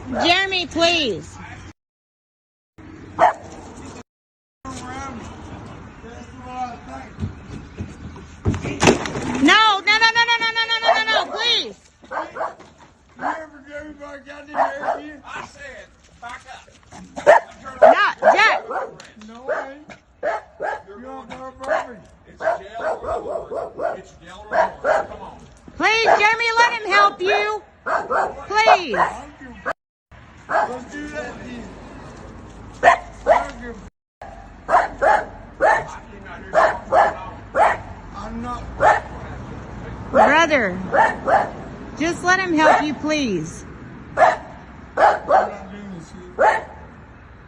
Jeremy, please. No, please. I said, back up. No, Jack. No way. You're going to It's jail or more. It's jail or more. Come on. Please, Jeremy, let him help you. Please. Don't do that to you. I'm not. Brother, just let him help you, please. I'm not doing this shit.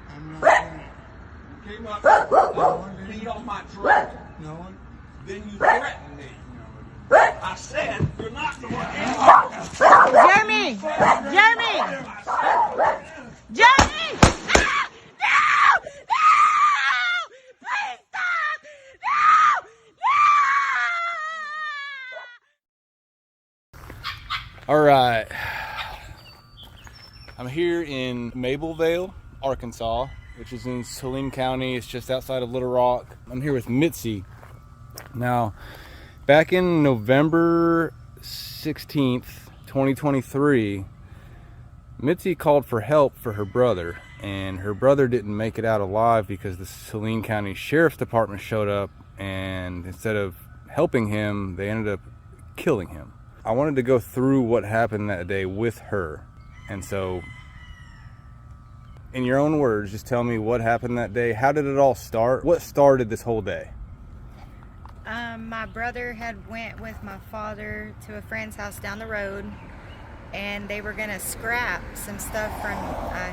I'm not doing it. Came up, beat on my truck. No one. Then you threatened me. I said, you're not going to Jeremy! Jeremy! Jeremy! Ah! No! No! Please stop! No! No! All right, I'm here in Mablevale, Arkansas, which is in Saline County. It's just outside of Little Rock. I'm here with Mitzi. Now, back in November 16th, 2023, Mitzi called for help for her brother, and her brother didn't make it out alive because the Saline County Sheriff's Department showed up, and instead of helping him, they ended up killing him. I wanted to go through what happened that day with her, and so in your own words, just tell me what happened that day. How did it all start? What started this whole day? My brother had went with my father to a friend's house down the road, and they were gonna scrap some stuff from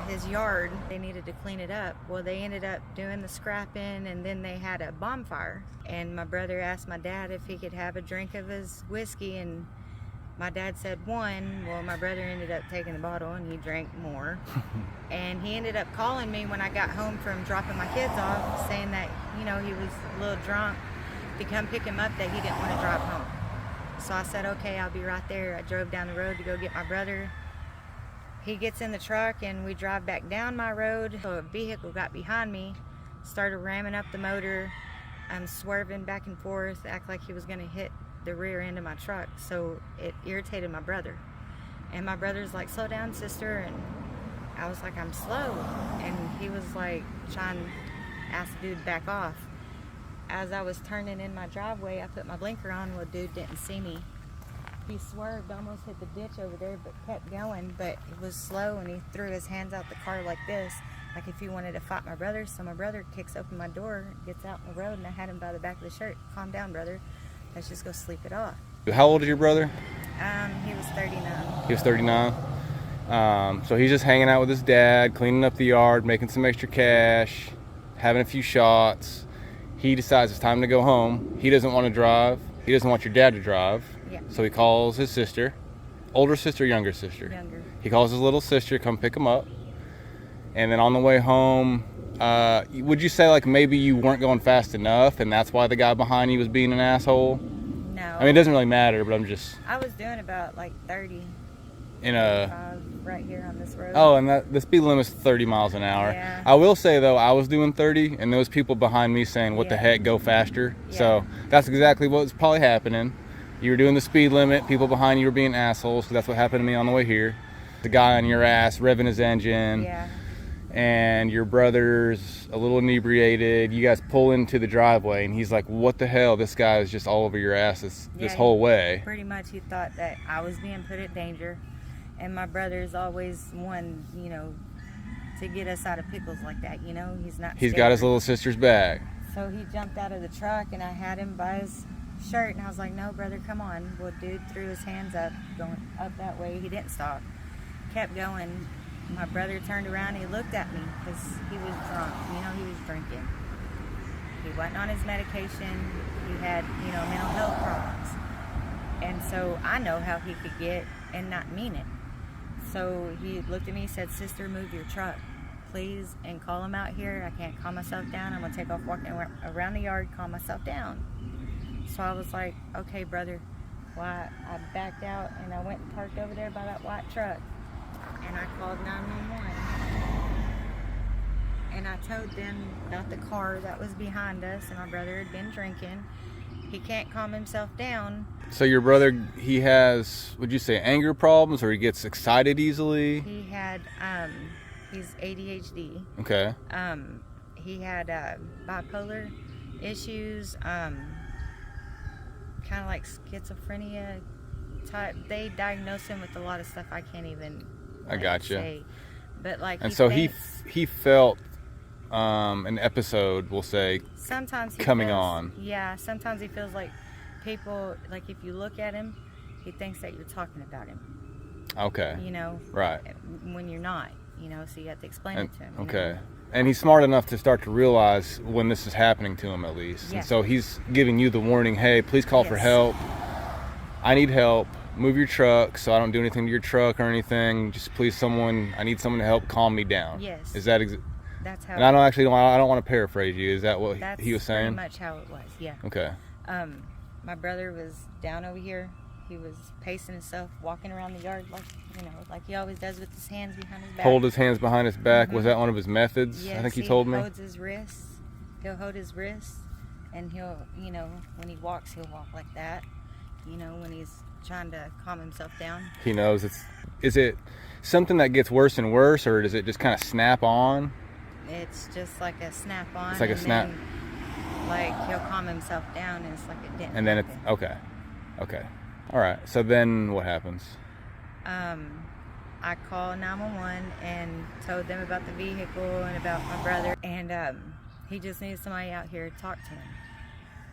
his yard. They needed to clean it up. Well, they ended up doing the scrapping, and then they had a bonfire. And my brother asked my dad if he could have a drink of his whiskey, and my dad said one. Well, my brother ended up taking the bottle, and he drank more. And he ended up calling me when I got home from dropping my kids off, saying that, you know, he was a little drunk, to come pick him up, that he didn't want to drive home. So I said, okay, I'll be right there. I drove down the road to go get my brother. He gets in the truck, and we drive back down my road. So a vehicle got behind me, started ramming up the motor. I'm swerving back and forth, act like he was going to hit the rear end of my truck. So it irritated my brother. And my brother's like, slow down, sister. And I was like, I'm slow. And he was like, trying to ask the dude to back off. As I was turning in my driveway, I put my blinker on. Well, dude didn't see me. He swerved, almost hit the ditch over there, but kept going. But it was slow, and he threw his hands out the car like this, like if he wanted to fight my brother. So my brother kicks open my door, gets out in the road, and I had him by the back of the shirt. Calm down, brother. Let's just go sleep it off. How old is your brother? He was 39. He was 39. So he's just hanging out with his dad, cleaning up the yard, making some extra cash, having a few shots. He decides it's time to go home. He doesn't want to drive. He doesn't want your dad to drive. Yeah. So he calls his sister. Older sister, younger sister? Younger. He calls his little sister, come pick him up. And then on the way home, would you say like maybe you weren't going fast enough and that's why the guy behind you was being an asshole? No. I mean, it doesn't really matter, but I'm just... I was doing about like 30. In a... right here on this road. Oh, and the speed limit's 30 miles an hour. Yeah. I will say though, I was doing 30, and those people behind me saying, "What the heck, go faster." Yeah. So that's exactly what was probably happening. You were doing the speed limit. People behind you were being assholes. Because that's what happened to me on the way here. The guy on your ass revving his engine. Yeah. And your brother's a little inebriated. You guys pull into the driveway, and he's like, "What the hell? This guy is just all over your ass this whole way." Pretty much, he thought that I was being put in danger. And my brother's always one, you know, to get us out of pickles like that, you know. He's got his little sister's back. So he jumped out of the truck, and I had him by his shirt, and I was like, no, brother, come on. Well, dude threw his hands up, going up that way. He didn't stop. Kept going. My brother turned around, and he looked at me because he was drunk. You know, he was drinking. He wasn't on his medication. He had, you know, mental health problems. And so I know how he could get and not mean it. So he looked at me and said, sister, move your truck, please, and call him out here. I can't calm myself down. I'm going to take off walking around the yard, calm myself down. So I was like, okay, brother. Well, I backed out, and I went and parked over there by that white truck. And I called 911. and I told them about the car that was behind us, and my brother had been drinking. He can't calm himself down. So your brother, he has, would you say, anger problems, or he gets excited easily? He had, he's ADHD. Okay. He had bipolar issues, kind of like schizophrenia type. They diagnosed him with a lot of stuff I can't even I gotcha. say. But like, and so he felt an episode, we'll say, sometimes he coming feels, on. Yeah, sometimes he feels like people, like if you look at him, he thinks that you're talking about him. Okay. You know? Right. When you're not, you know, so you have to explain it to him. Okay. Know? And he's smart enough to start to realize when this is happening to him, at least. Yeah. And so he's giving you the warning, hey, please call for help. I need help. Move your truck so I don't do anything to your truck or anything. Just please someone, I need someone to help calm me down. Yes. Is that that's how. And I don't want to paraphrase you. Is that what he was saying? That's pretty much how it was. Yeah. Okay. My brother was down over here. He was pacing himself, walking around the yard like, you know, like he always does with his hands behind his back. Hold his hands behind his back. Was that one of his methods? Yes, I think he told me. He holds his wrists. He'll hold his wrists, and he'll, you know, when he walks, he'll walk like that. You know, when he's trying to calm himself down. He knows it's. Is it something that gets worse and worse, or does it just kind of snap on? It's just like a snap on. It's like a snap. Then, like he'll calm himself down, and it's like it didn't. And then happen. it's okay. Okay. All right. So then what happens? I called 911 and told them about the vehicle and about my brother, and he just needs somebody out here to talk to him,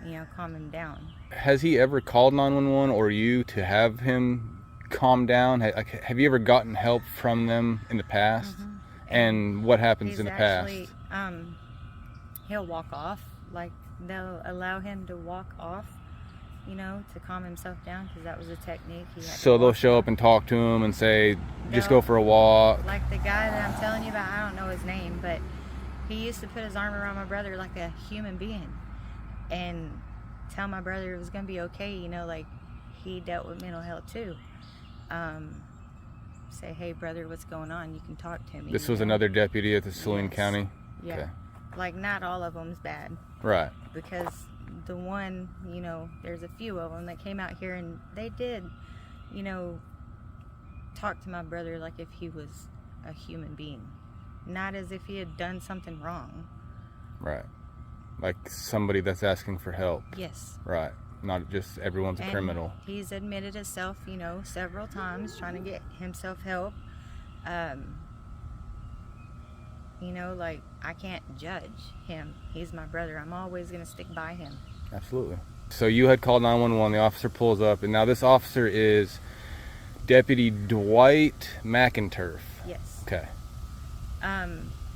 you know, calm him down. Has he ever called 911 or you to have him calm down? Have you ever gotten help from them in the past? Mm-hmm. And what happens in the actually, past? He'll walk off. Like, they'll allow him to walk off, you know, to calm himself down, because that was a technique he had. So they'll show up and talk to him and say, just go for a walk. Like the guy that I'm telling you about, I don't know his name, but he used to put his arm around my brother like a human being and tell my brother it was going to be okay, you know, like he dealt with mental health too. Say, hey brother, what's going on? You can talk to me. This was another deputy at the Saline County? Yeah. Okay. Like, not all of them's bad. Right. Because the one, you know, there's a few of them that came out here and they did, you know, talk to my brother like if he was a human being. Not as if he had done something wrong. Right. Like somebody that's asking for help. Yes. Right. Not just everyone's a criminal. He's admitted himself, you know, several times trying to get himself help. You know, like, I can't judge him. He's my brother. I'm always going to stick by him. Absolutely. So you had called 911. The officer pulls up, and now this officer is Deputy Dwight McInturff. Yes. Okay.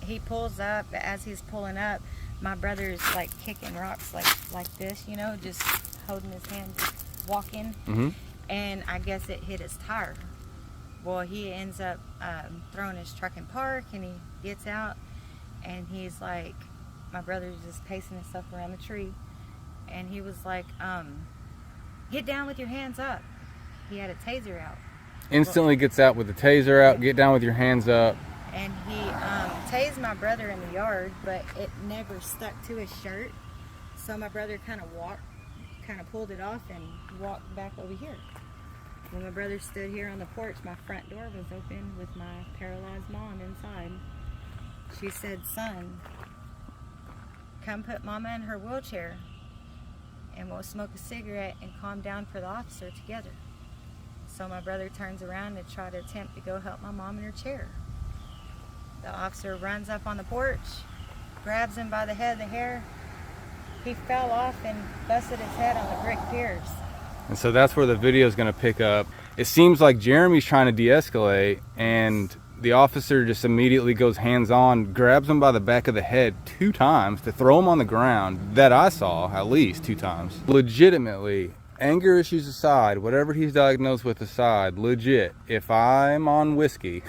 He pulls up. As he's pulling up, my brother's like kicking rocks like this, you know, just holding his hand, walking. Mm-hmm. And I guess it hit his tire. Well, he ends up throwing his truck in park, and he gets out, and he's like, my brother's just pacing himself around the tree, and he was like, get down with your hands up. He had a taser out. Instantly gets out with the taser out, get down with your hands up. And he tased my brother in the yard, but it never stuck to his shirt. So my brother kind of pulled it off and walked back over here. When my brother stood here on the porch, my front door was open with my paralyzed mom inside. She said, son, come put mama in her wheelchair and we'll smoke a cigarette and calm down for the officer together. So my brother turns around to try to attempt to go help my mom in her chair. The officer runs up on the porch, grabs him by the head of the hair. He fell off and busted his head on the brick piers. And so that's where the video is going to pick up. It seems like Jeremy's trying to de-escalate, and the officer just immediately goes hands-on, grabs him by the back of the head 2 times to throw him on the ground, that I saw at least 2 times. Legitimately, anger issues aside, whatever he's diagnosed with aside, legit, if I'm on whiskey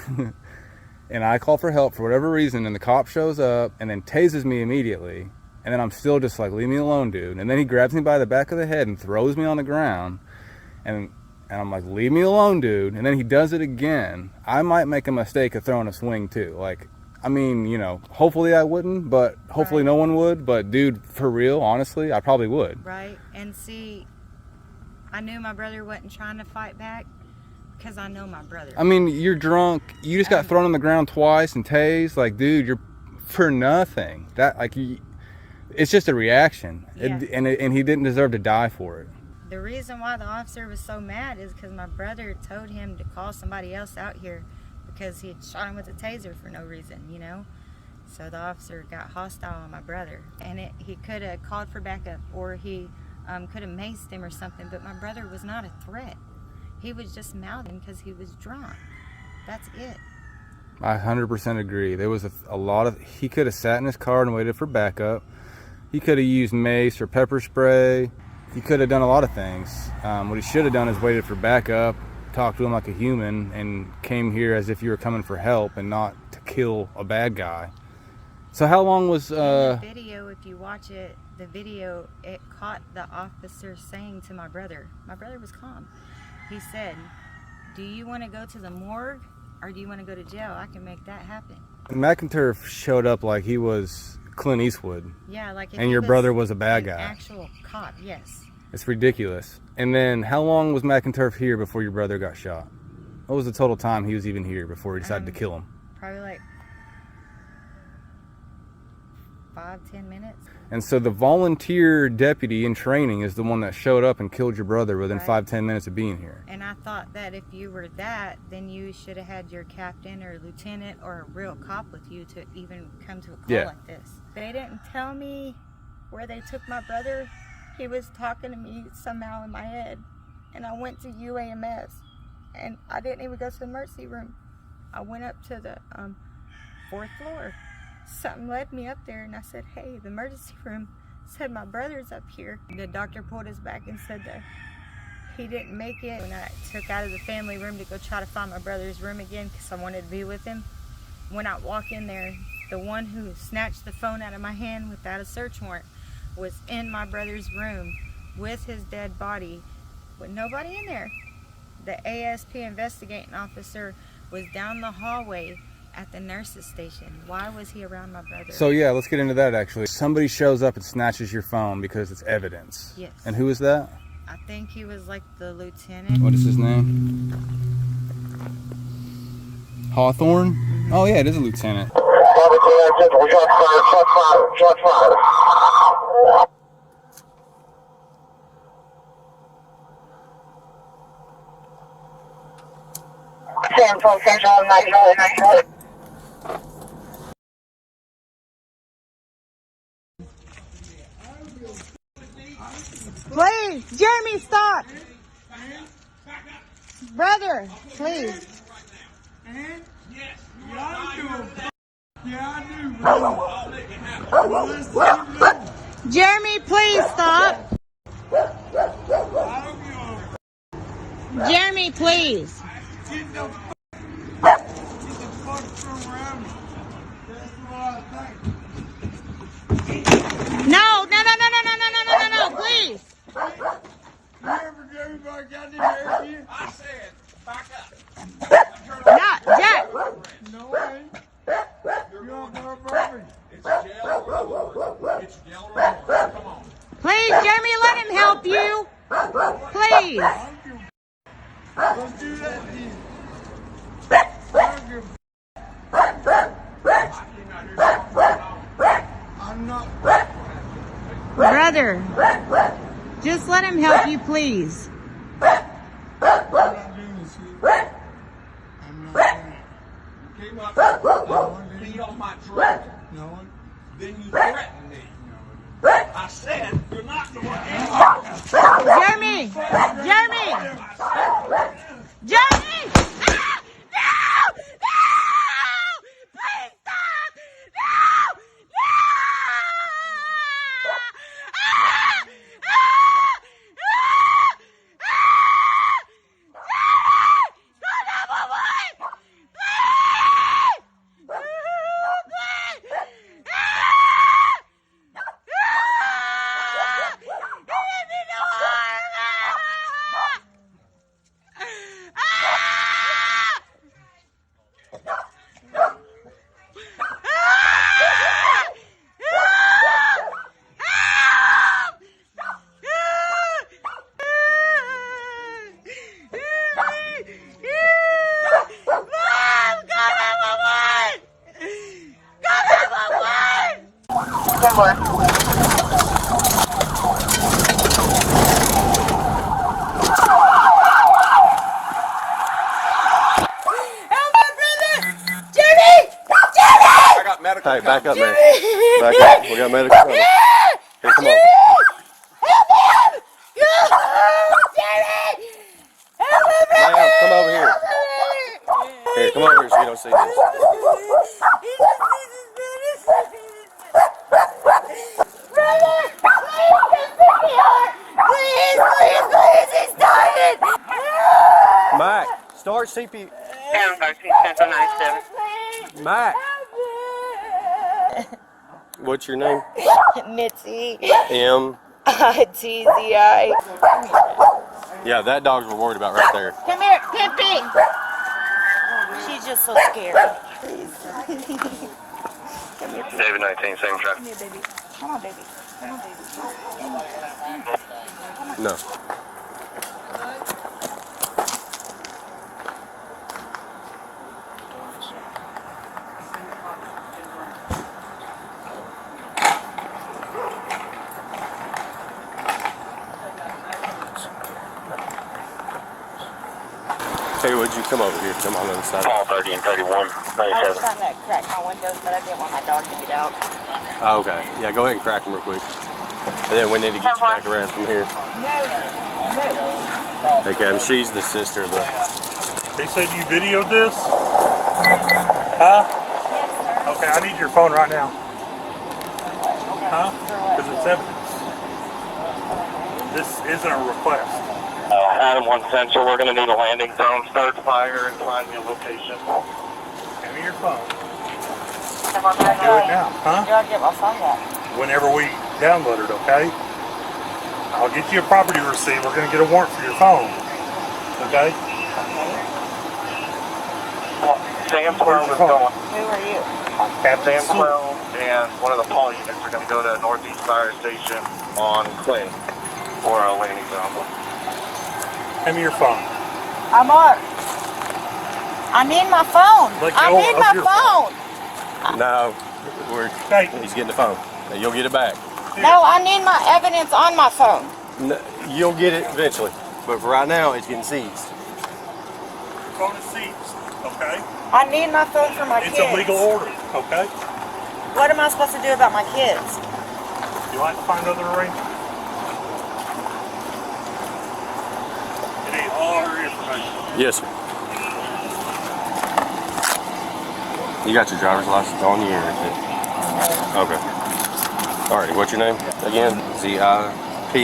and I call for help for whatever reason and the cop shows up and then tases me immediately, and then I'm still just like, leave me alone, dude. And then he grabs me by the back of the head and throws me on the ground. And I'm like, leave me alone, dude. And then he does it again. I might make a mistake of throwing a swing too. Like, I mean, you know, hopefully I wouldn't, but hopefully no one would. But dude, for real, honestly, I probably would. Right. And see, I knew my brother wasn't trying to fight back because I know my brother. I mean, you're drunk. You just got thrown on the ground twice and tased. Like, dude, you're for nothing. That, like, it's just a reaction. Yeah. And he didn't deserve to die for it. The reason why the officer was so mad is because my brother told him to call somebody else out here because he had shot him with a taser for no reason, you know? So the officer got hostile on my brother. And he could have called for backup, or he could have maced him or something, but my brother was not a threat. He was just mouthing because he was drunk. That's it. I 100% agree. There was a lot of... He could have sat in his car and waited for backup. He could have used mace or pepper spray. He could have done a lot of things. What he should have done is waited for backup, talked to him like a human, and came here as if you were coming for help and not to kill a bad guy. So how long was... In the video, if you watch it, the video, it caught the officer saying to my brother was calm. He said, do you want to go to the morgue or do you want to go to jail? I can make that happen. McInturff showed up like he was Clint Eastwood. Yeah, like... And your brother was a bad guy. Actual cop, yes. It's ridiculous. And then how long was McInturff here before your brother got shot? What was the total time he was even here before he decided to kill him? Probably like 5-10 minutes. And so the volunteer deputy in training is the one that showed up and killed your brother within 5-10 minutes of being here. And I thought that if you were that, then you should have had your captain or lieutenant or a real cop with you to even come to a call like this. They didn't tell me where they took my brother. He was talking to me somehow in my head. And I went to UAMS. And I didn't even go to the emergency room. I went up to the 4th floor. Something led me up there, and I said, hey, the emergency room said my brother's up here. The doctor pulled us back and said that he didn't make it. When I took out of the family room to go try to find my brother's room again because I wanted to be with him, when I walk in there, the one who snatched the phone out of my hand without a search warrant was in my brother's room with his dead body with nobody in there. The ASP investigating officer was down the hallway at the nurse's station. Why was he around my brother? So yeah, let's get into that actually. Somebody shows up and snatches your phone because it's evidence. Yes. And who is that? I think he was like the lieutenant. What is his name? Hawthorne? Mm-hmm. Oh yeah, it is a lieutenant. Central, Please, Jeremy, stop. Brother, please. Jeremy, please stop. Jeremy, please. No, please. I said, back up. Not Jack. No way. You're not perfect. It's jail. It's jail. Come on. Please, Jeremy, let him help you. Please. Let's do that then. I'm not. Brother, just let him help you, please. I'm not doing this shit. I'm not doing it. You came up, beat on my truck. No. Then you threatened me. I said, you're not the one. Jeremy! Jeremy! Ah! No! Please stop! No! Ah! I got medical. Hey, back up, man. Back up. We got medical coming. Here, come on. Ma'am, come over here. Here, come over here so you don't see this. Mac, start CP. Mac. What's your name? Mitzi. M-I-T-Z-I. Yeah, that dog's we're worried about right there. Come here, Pippi. She's just so scared. David 19, same truck. Come here, baby. Come on, baby. Come on, baby. No. Hey, would you come over here? Come on the other side. All 30 and 31. I was trying to crack my windows, but I didn't want my dog to get out. Oh, okay. Yeah, go ahead and crack them real quick. And then we need to get you back around from here. Hey, Cam, she's the sister of the... They said you videoed this? Huh? Okay, I need your phone right now. Huh? Because it's evidence. This isn't a request. Adam 1 Central, we're going to need a landing zone. Start fire and find me a location. Give me your phone. Do Do it now, huh? I get my phone back? Whenever we download it, okay? I'll get you a property receipt. We're going to get a warrant for your phone. Okay? Sam 12 is going. Who are you? Captain Sam 12 and one of the Paul units are going to go to Northeast Fire Station on Clay for a landing zone. Give me your phone. I'm on. I need my phone. I need my phone. No, he's getting the phone. You'll get it back. No, I need my evidence on my phone. No, you'll get it eventually. But for right now, it's getting seized. Your phone is seized, okay? I need my phone for my kids. It's a legal order, okay? What am I supposed to do about my kids? You like to find other arrangements? You need all your information. Yes, sir. You got your driver's license on you? Okay. Alrighty, what's your name again? Z-I-P?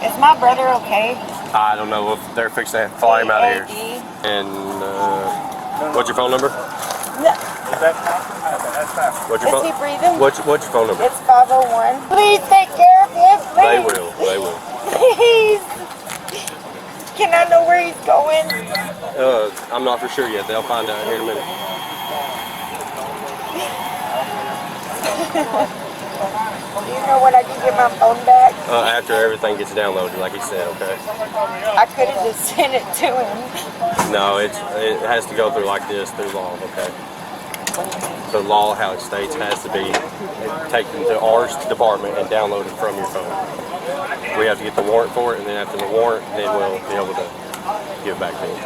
Is my brother okay? I don't know if they're fixing to fly him out of here. A-A-D. And what's your phone number? What's your Is he breathing? What's your phone number? It's 501. Please take care of him, They please. will. They will. Please. Can I know where he's going? I'm not for sure yet. They'll find out here in a minute. Do you know when I can get my phone back? After everything gets downloaded, like he said, okay? I could have just sent it to him. No, it has to go through like this, through law, okay? The law, how it states, has to be taken to our department and downloaded from your phone. We have to get the warrant for it, and then after the warrant, then we'll be able to give it back to you.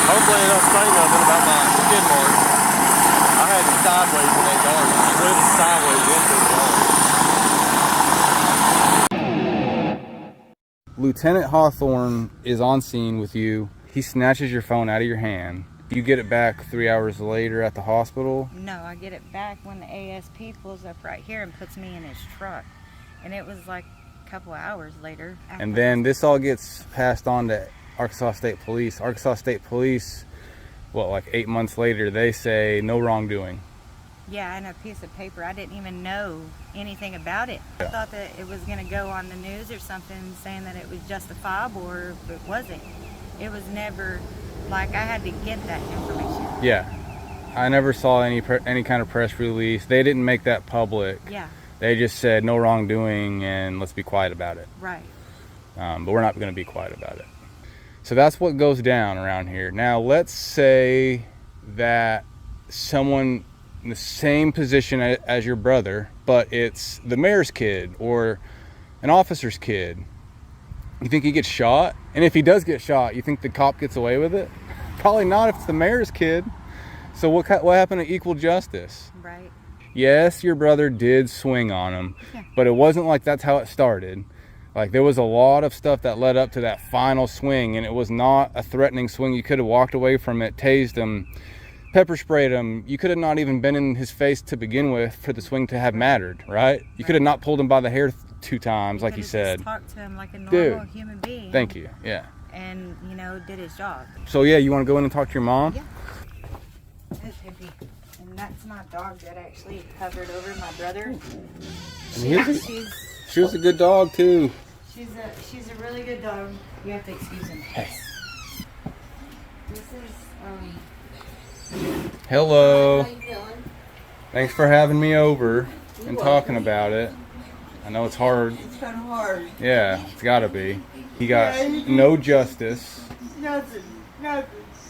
Hopefully they don't say nothing about my skid marks. I had it sideways in that yard. I slid it sideways into the yard. Lieutenant Hawthorne is on scene with you. He snatches your phone out of your hand. You get it back 3 hours later at the hospital. No, I get it back when the ASP pulls up right here and puts me in his truck. And it was like a couple of hours later. And then this all gets passed on to Arkansas State Police. Arkansas State Police, well, like 8 months later, they say no wrongdoing. Yeah, and a piece of paper. I didn't even know anything about it. I thought that it was going to go on the news or something saying that it was justifiable, or it wasn't. It was never, like, I had to get that information. Yeah. I never saw any kind of press release. They didn't make that public. Yeah. They just said no wrongdoing and let's be quiet about it. Right. But we're not going to be quiet about it. So that's what goes down around here. Now, let's say that someone in the same position as your brother, but it's the mayor's kid or an officer's kid, you think he gets shot? And if he does get shot, you think the cop gets away with it? Probably not if it's the mayor's kid. So what happened to equal justice? Right. Yes, your brother did swing on him, but it wasn't like that's how it started. Like, there was a lot of stuff that led up to that final swing, and it was not a threatening swing. You could have walked away from it, tased him, pepper sprayed him. You could have not even been in his face to begin with for the swing to have mattered, right? You could have not pulled him by the hair 2 times, like you said. Just talked to him like a normal human being. Thank you. Yeah. And, you know, did his job. So yeah, you want to go in and talk to your mom? Yeah. It's Hippie. And that's my dog that actually hovered over my brother. She was a good dog too. She's a really good dog. You have to excuse him. Hey. This is Hello. How you doing? Thanks for having me over and talking about it. I know it's hard. It's kind of hard. Yeah, it's gotta be. He got no justice. Nothing.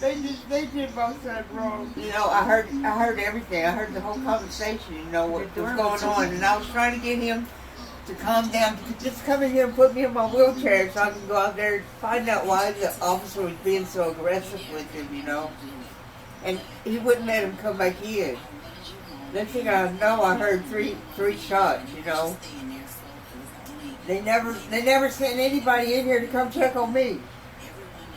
They did both sides wrong. You know, I heard everything. I heard the whole conversation. You know what was going on, and I was trying to get him to calm down, to just come in here and put me in my wheelchair so I can go out there and find out why the officer was being so aggressive with him. You know, and he wouldn't let him come back in. Next thing I know, I heard three shots. You know, they never sent anybody in here to come check on me.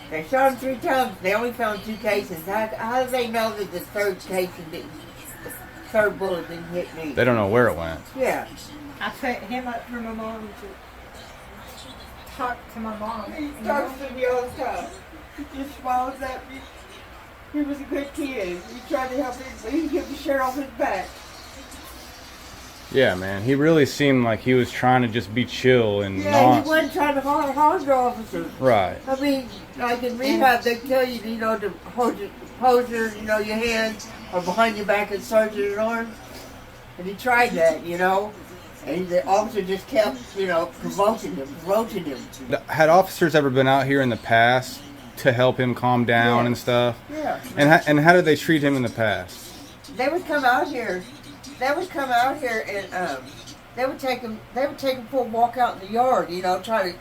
They shot him 3 times. They only found 2 cases. How do they know that the third bullet didn't hit me? They don't know where it went. Yeah. I set him up for my mom to talk to my mom. He talks to me all the time. He just smiles at me. He was a good kid. He tried to help me, but he gave the shirt off his back. Yeah, man. He really seemed like he was trying to just be chill and not... He wasn't trying to harm the officer. Right. I mean, like in rehab, they tell you, you know, to hold your, you know, your hands or behind your back and sergeant your arms. And he tried that, you know. And the officer just kept, you know, provoking him. Had officers ever been out here in the past to help him calm down and stuff? Yeah. And how did they treat him in the past? They would come out here. And they would take him for a walk out in the yard, you know, try to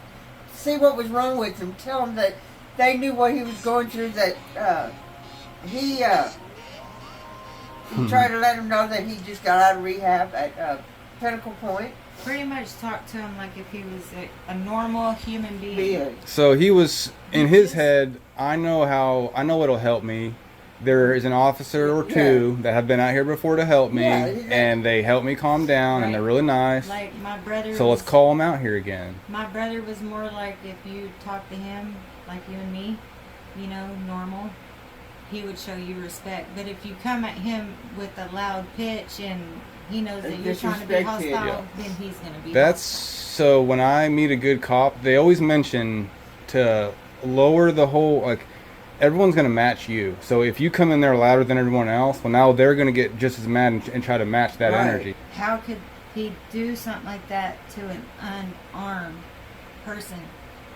see what was wrong with him, tell him that they knew what he was going through, that he tried to let him know that he just got out of rehab at Pinnacle Point. pretty much talk to him like if he was a normal human being. So he was, in his head, I know it'll help me. There is an officer or two that have been out here before to help me, and they help me calm down, and they're really nice. Like my brother. So let's call them out here again. My brother was more like if you talk to him like you and me, you know, normal, he would show you respect. But if you come at him with a loud pitch and he knows that you're trying to be hostile, then he's going to be hostile. So when I meet a good cop, they always mention to lower the whole, like, everyone's going to match you. So if you come in there louder than everyone else, well, now they're going to get just as mad and try to match that energy. How could he do something like that to an unarmed person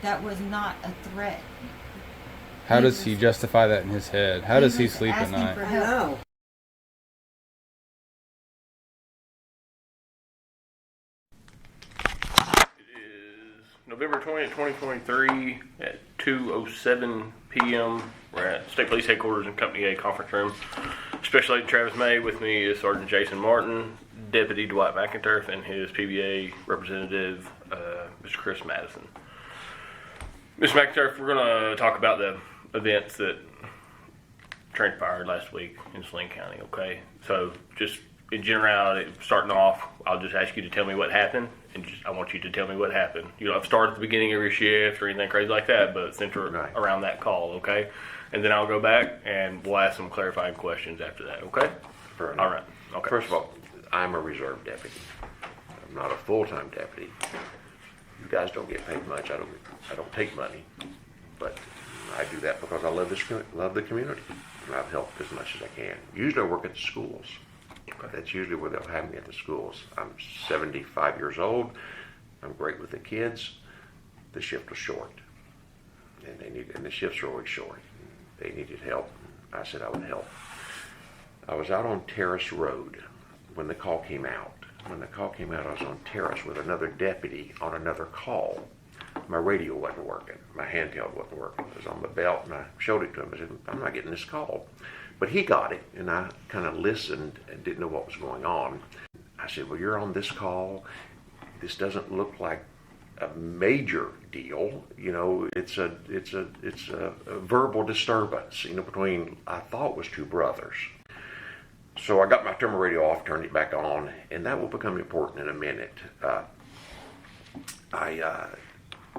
that was not a threat? How does he justify that in his head? How does he sleep at night? I know. November 20th, 2023 at 2:07 p.m. We're at State Police Headquarters in Company A Conference Room. Special Agent Travis May. With me is Sergeant Jason Martin, Deputy Dwight McInturff, and his PBA representative, Mr. Chris Madison. Mr. McInturff, we're going to talk about the events that transpired last week in Saline County, okay? So just in generality, starting off, I'll just ask you to tell me what happened, and I want you to tell me what happened. You don't have to start at the beginning of your shift or anything crazy like that, but center around that call, okay? And then I'll go back and we'll ask some clarifying questions after that, okay? Fair enough. All right. Okay. First of all, I'm a reserve deputy. I'm not a full-time deputy. You guys don't get paid much. I don't take money, but I do that because I love the community, and I've helped as much as I can. Usually I work at the schools. That's usually where they'll have me, at the schools. I'm 75 years old. I'm great with the kids. The shift was short, and the shifts are always short. They needed help. I said I would help. I was out on Terrace Road when the call came out. When the call came out, I was on Terrace with another deputy on another call. My radio wasn't working. My handheld wasn't working. It was on the belt, and I showed it to him. I said, I'm not getting this call. But he got it, and I kind of listened and didn't know what was going on. I said, well, you're on this call. This doesn't look like a major deal. You know, it's a verbal disturbance, you know, between, I thought was two brothers. So I got my terminal radio off, turned it back on, and that will become important in a minute. I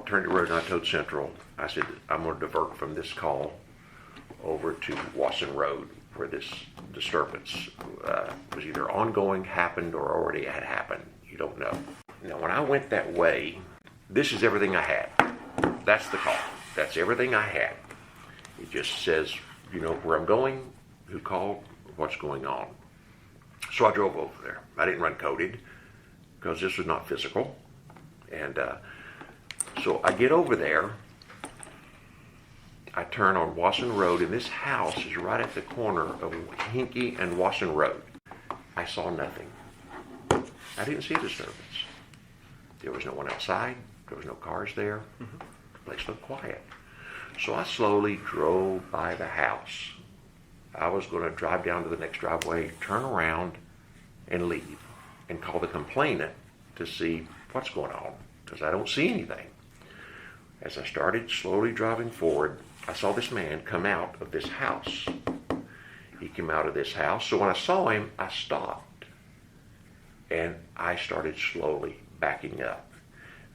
turned the road and I told Central, I said, I'm going to divert from this call over to Wasson Road, where this disturbance was either ongoing, happened, or already had happened. You don't know. Now, when I went that way, this is everything I had. That's the call. That's everything I had. It just says, you know, where I'm going, who called, what's going on. So I drove over there. I didn't run coded because this was not physical. And so I get over there. I turn on Wasson Road, and this house is right at the corner of Hinkey and Wasson Road. I saw nothing. I didn't see a disturbance. There was no one outside. There was no cars there. The place looked quiet. So I slowly drove by the house. I was going to drive down to the next driveway, turn around, and leave, and call the complainant to see what's going on, because I don't see anything. As I started slowly driving forward, I saw this man come out of this house. He came out of this house, so when I saw him, I stopped. And I started slowly backing up.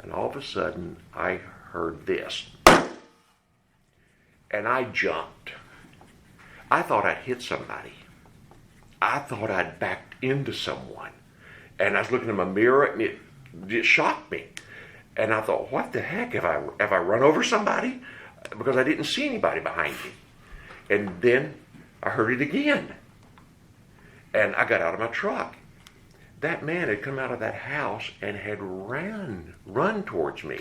And all of a sudden, I heard this. And I jumped. I thought I'd hit somebody. I thought I'd backed into someone. And I was looking in my mirror, and it shocked me. And I thought, what the heck, have I run over somebody? Because I didn't see anybody behind me. And then I heard it again. And I got out of my truck. That man had come out of that house and had run towards me.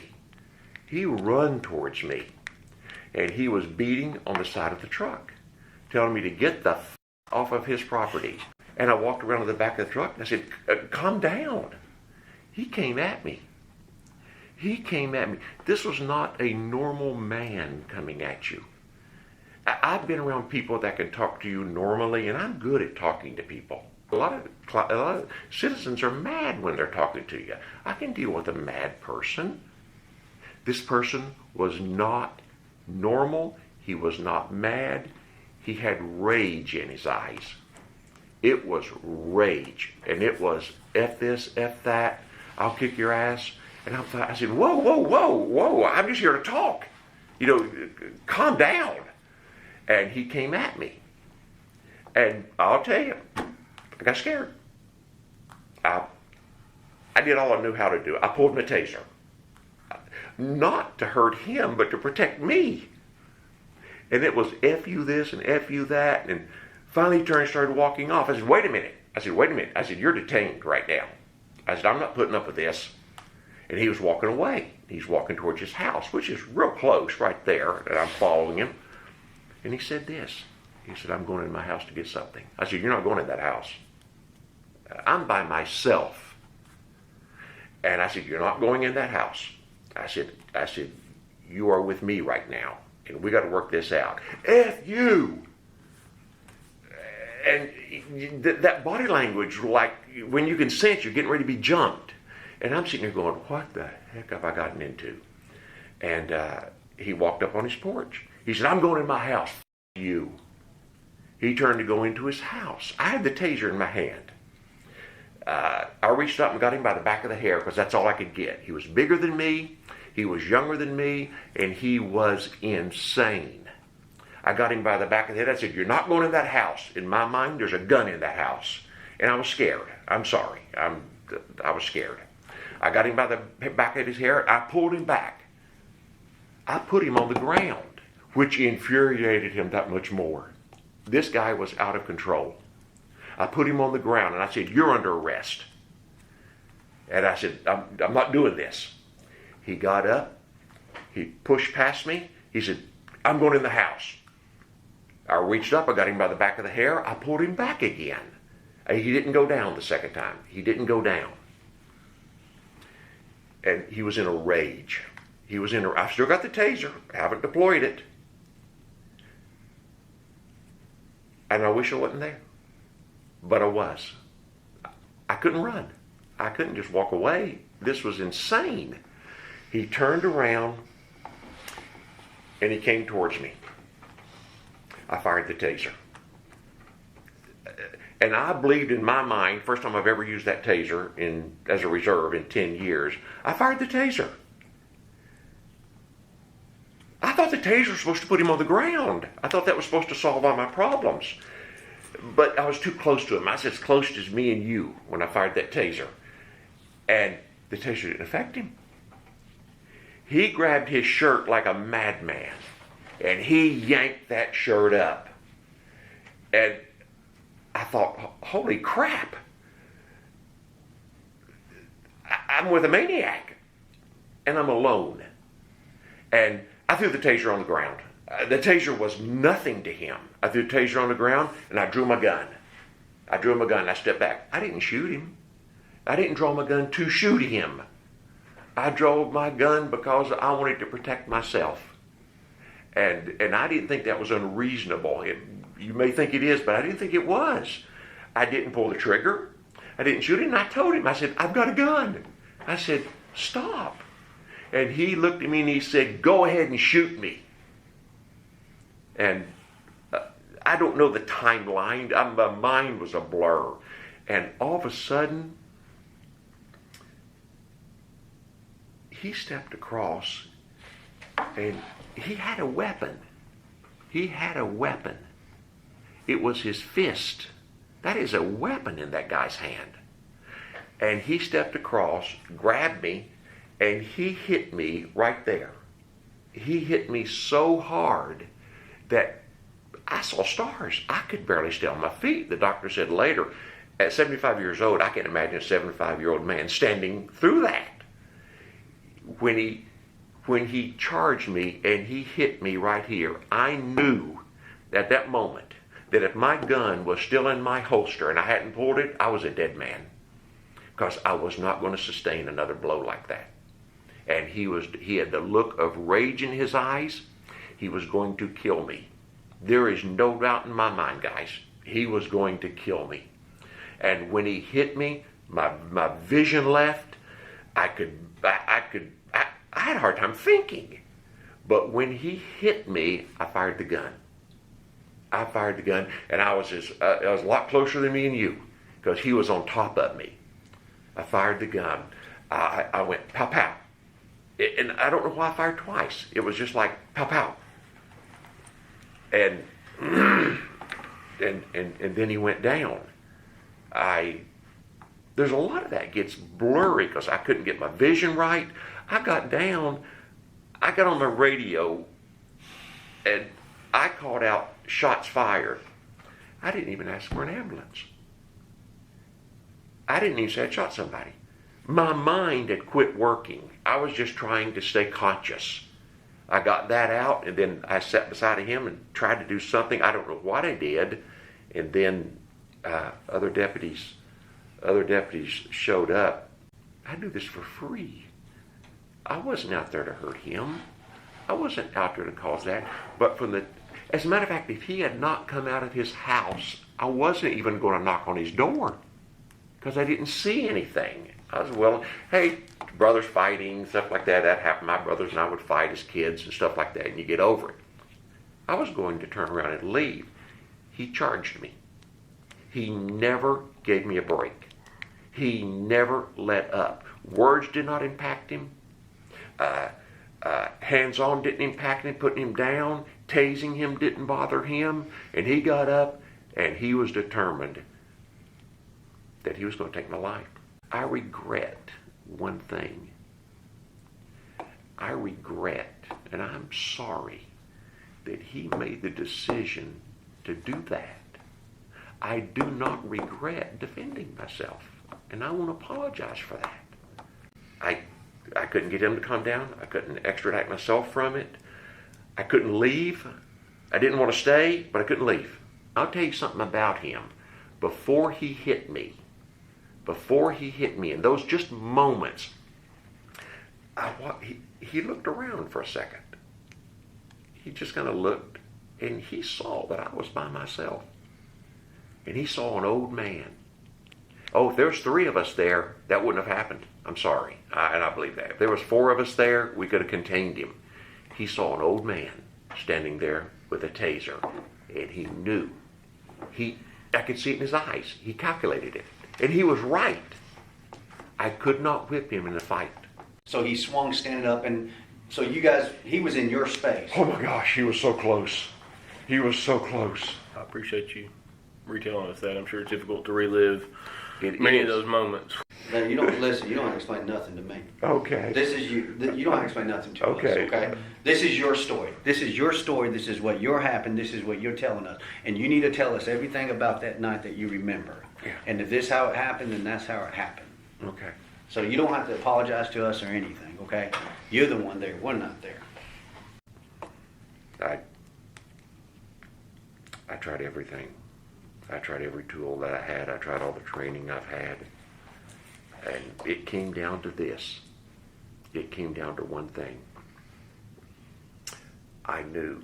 He run towards me. And he was beating on the side of the truck, telling me to get the off of his property. And I walked around to the back of the truck and I said, calm down. He came at me. He came at me. This was not a normal man coming at you. I've been around people that can talk to you normally, and I'm good at talking to people. A lot of citizens are mad when they're talking to you. I can deal with a mad person. This person was not normal. He was not mad. He had rage in his eyes. It was rage. And it was F this, F that, I'll kick your ass. And I said, whoa, I'm just here to talk. You know, calm down. And he came at me. And I'll tell you, I got scared. I did all I knew how to do. I pulled my taser. Not to hurt him, but to protect me. And it was F you this and F you that. And finally he turned and started walking off. I said, wait a minute. I said, you're detained right now. I said, I'm not putting up with this. And he was walking away. He's walking towards his house, which is real close right there. And I'm following him. And he said this. He said, I'm going in my house to get something. I said, you're not going in that house. I'm by myself. And I said, you're not going in that house. I said, you are with me right now. And we got to work this out. F you. And that body language, like when you can sense you're getting ready to be jumped. And I'm sitting there going, what the heck have I gotten into? And he walked up on his porch. He said, I'm going in my house. F you. He turned to go into his house. I had the taser in my hand. I reached up and got him by the back of the hair because that's all I could get. He was bigger than me. He was younger than me. And he was insane. I got him by the back of the head. I said, you're not going in that house. In my mind, there's a gun in that house. And I was scared. I'm sorry. I was scared. I got him by the back of his hair. I pulled him back. I put him on the ground, which infuriated him that much more. This guy was out of control. I put him on the ground and I said, you're under arrest. And I said, I'm not doing this. He got up. He pushed past me. He said, I'm going in the house. I reached up, I got him by the back of the hair, I pulled him back again. He didn't go down the second time. He didn't go down. And he was in a rage. I've still got the taser, I haven't deployed it. And I wish I wasn't there. But I was. I couldn't run. I couldn't just walk away. This was insane. He turned around and he came towards me. I fired the taser. And I believed in my mind, first time I've ever used that taser as a reserve in 10 years, I fired the taser. I thought the taser was supposed to put him on the ground. I thought that was supposed to solve all my problems. But I was too close to him. I was as close as me and you when I fired that taser. And the taser didn't affect him. He grabbed his shirt like a madman. And he yanked that shirt up. And I thought, holy crap. I'm with a maniac. And I'm alone. And I threw the taser on the ground. The taser was nothing to him. I threw the taser on the ground and I drew my gun. I stepped back. I didn't shoot him. I didn't draw my gun to shoot him. I drew my gun because I wanted to protect myself. And I didn't think that was unreasonable. You may think it is, but I didn't think it was. I didn't pull the trigger. I didn't shoot him. And I told him, I said, I've got a gun. I said, stop. And he looked at me and he said, go ahead and shoot me. And I don't know the timeline. My mind was a blur. And all of a sudden, he stepped across and he had a weapon. It was his fist. That is a weapon in that guy's hand. And he stepped across, grabbed me, and he hit me right there. He hit me so hard that I saw stars. I could barely stay on my feet. The doctor said later, at 75 years old, I can't imagine a 75-year-old man standing through that. When he charged me and he hit me right here, I knew at that moment that if my gun was still in my holster and I hadn't pulled it, I was a dead man. Because I was not going to sustain another blow like that. And he had the look of rage in his eyes. He was going to kill me. There is no doubt in my mind, guys. He was going to kill me. And when he hit me, my vision left. I had a hard time thinking. But when he hit me, I fired the gun. And I was a lot closer than me and you, because he was on top of me. I fired the gun. I went pow pow. And I don't know why I fired twice. It was just like pow pow. And then he went down. There's a lot of that gets blurry because I couldn't get my vision right. I got down. I got on my radio and I called out shots fired. I didn't even ask for an ambulance. I didn't even say I'd shot somebody. My mind had quit working. I was just trying to stay conscious. I got that out, and then I sat beside him and tried to do something. I don't know what I did. And then other deputies showed up. I do this for free. I wasn't out there to hurt him. I wasn't out there to cause that. But as a matter of fact, if he had not come out of his house, I wasn't even going to knock on his door because I didn't see anything. I was willing. Hey, brothers fighting, stuff like that. That happened. My brothers and I would fight as kids and stuff like that, and you get over it. I was going to turn around and leave. He charged me. He never gave me a break. He never let up. Words did not impact him. Hands-on didn't impact him, putting him down. Tasing him didn't bother him. And he got up, and he was determined that he was going to take my life. I regret one thing. I regret, and I'm sorry, that he made the decision to do that. I do not regret defending myself, and I want to apologize for that. I couldn't get him to calm down. I couldn't extradite myself from it. I couldn't leave. I didn't want to stay, but I couldn't leave. I'll tell you something about him. Before he hit me, in those just moments, he looked around for a second. He just kind of looked, and he saw that I was by myself. And he saw an old man. Oh, if there was 3 of us there, that wouldn't have happened. I'm sorry, and I believe that. If there was 4 of us there, we could have contained him. He saw an old man standing there with a taser, and he knew. I could see it in his eyes. He calculated it, and he was right. I could not whip him in a fight. So he swung standing up, and so you guys, he was in your space. Oh my gosh, he was so close. He was so close. I appreciate you retelling us that. I'm sure it's difficult to relive It many is. of those moments. Now, you don't listen. You don't have to explain nothing to me. Okay. This is you. You don't have to explain nothing to Okay. us. Okay. This is your story. This is your story. This is what happened. This is what you're telling us, and you need to tell us everything about that night that you remember. Yeah. And if this is how it happened, then that's how it happened. Okay. So you don't have to apologize to us or anything. Okay. You're the one there. We're not there. I tried everything. I tried every tool that I had. I tried all the training I've had. And it came down to this. It came down to one thing. I knew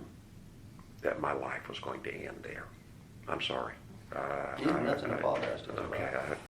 that my life was going to end there. I'm sorry. You have nothing to apologize to us about. Okay.